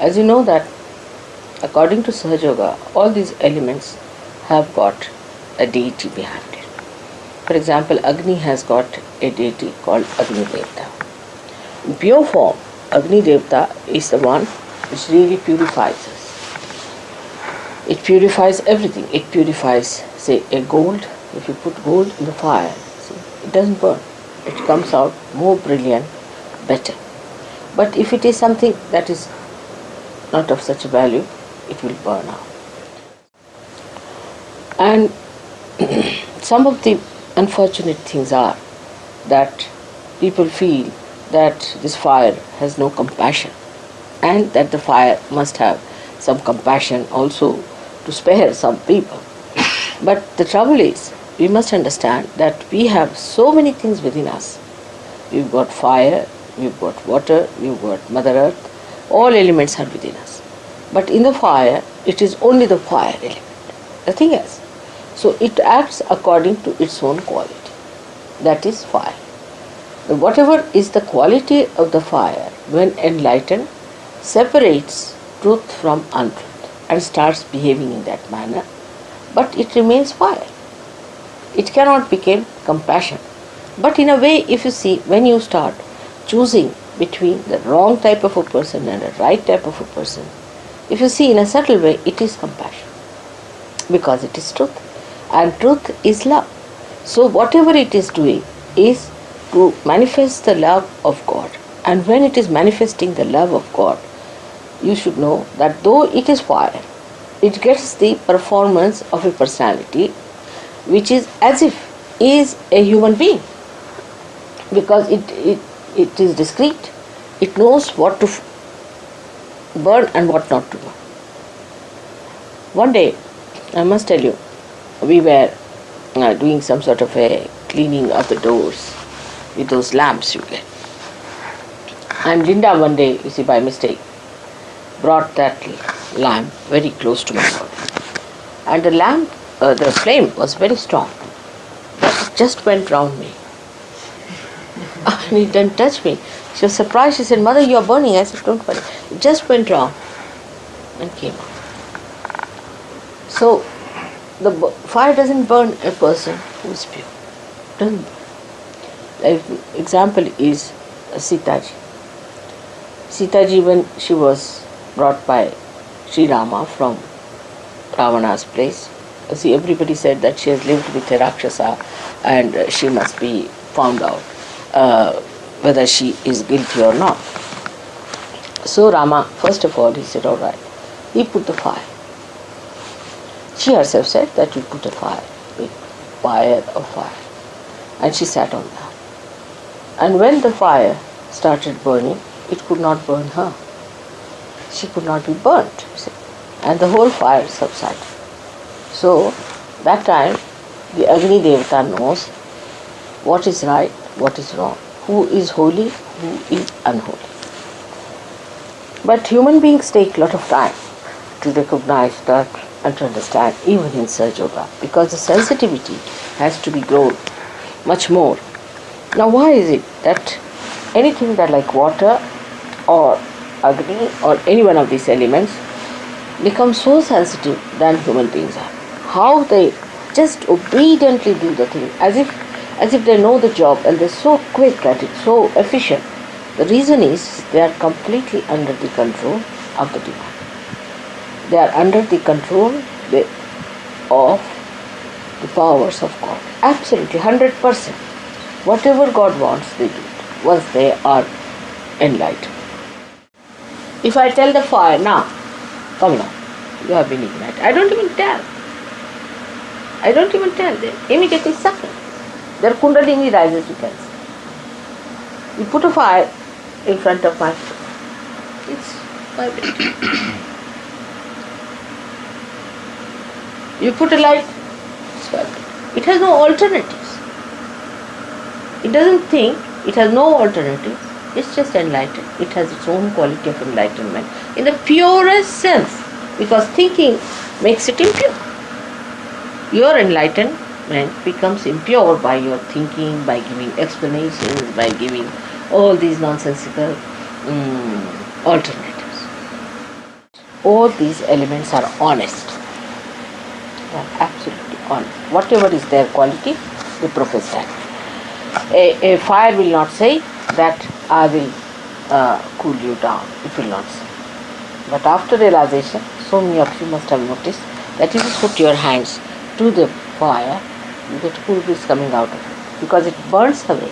As you know that according to Sahajayoga, all these elements have got a deity behind it. For example, Agni has got a deity called Agni Devta. In pure form, Agni Devta is the one which really purifies us. It purifies everything. It purifies, say, a gold. If you put gold in the fire, see, it doesn't burn. It comes out more brilliant, better. But if it is something that is not of such a value, it will burn out. And some of the unfortunate things are that people feel that this fire has no compassion, and that the fire must have some compassion also to spare some people. But the trouble is, we must understand that we have so many things within us. We've got fire, we've got water, we've got Mother Earth, all elements are within us. But in the fire, it is only the fire element, nothing else. So it acts according to its own quality. That is fire. Whatever is the quality of the fire, when enlightened, separates truth from untruth and starts behaving in that manner, but it remains fire. It cannot become compassion. But in a way, if you see, when you start choosing between the wrong type of a person and a right type of a person, if you see in a subtle way, it is compassion, because it is truth, and truth is love. So whatever it is doing is to manifest the love of God. And when it is manifesting the love of God, you should know that though it is fire, it gets the performance of a personality which is as if is a human being, because it is discreet. It knows what to burn and what not to burn. One day, I must tell you, we were doing some sort of a cleaning of the doors with those lamps you get. And Linda one day, you see, by mistake, brought that lamp very close to my body. And the lamp, the flame was very strong. But it just went round me. And it didn't touch me. She was surprised. She said, "Mother, you are burning." I said, "Don't worry." It just went round and came out. So, the fire doesn't burn a person who is pure. Doesn't burn. The example is Sitaji. Sitaji, when she was brought by Sri Rama from Ravana's place, see, everybody said that she has lived with a Rakshasa and she must be found out whether she is guilty or not. So Rama, first of all, he said, all right. He put the fire. She herself said that you put a fire, big fire of fire. And she sat on that. And when the fire started burning, it could not burn her. She could not be burnt. See? And the whole fire subsided. So, that time, the Agni Devata knows what is right, what is wrong, who is holy, who is unholy. But human beings take a lot of time to recognize that and to understand, even in Sahajayoga, because the sensitivity has to be grown much more. Now, why is it that anything that like water or Agni or any one of these elements becomes so sensitive than human beings are? How they just obediently do the thing, as if they know the job, and they're so quick at it, so efficient. The reason is they are completely under the control of the divine. They are under the control of the powers of God. Absolutely, 100%. Whatever God wants, they do it, once they are enlightened. If I tell the fire, now, come now, you have been ignited. I don't even tell. They immediately sucker. Their kundalini rises, you can see. You put a fire in front of my foot. It's vibrating. You put a light, it's vibrating. It has no alternatives. It doesn't think, it has no alternatives. It's just enlightened. It has its own quality of enlightenment in the purest sense, because thinking makes it impure. Your enlightenment becomes impure by your thinking, by giving explanations, by giving all these nonsensical alternatives. all these elements are honest. They are absolutely honest. Whatever is their quality, they profess that. A fire will not say that I will cool you down. It will not say. But after realization, so many of you must have noticed that if you put your hands to the fire, you get cool breeze coming out of it, because it burns away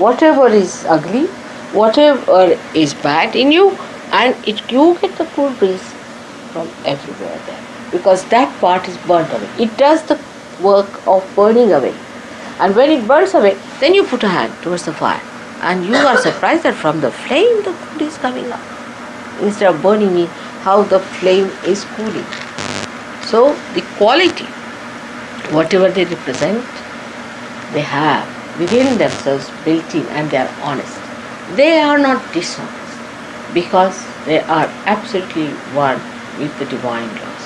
whatever is ugly, whatever is bad in you, and you get the cool breeze from everywhere there, because that part is burnt away. It does the work of burning away, and when it burns away, then you put a hand towards the fire, and you are surprised that from the flame the cool is coming up instead of burning me. How the flame is cooling. So the quality, whatever they represent, they have within themselves built in, and they are honest. They are not dishonest, because they are absolutely one with the divine law.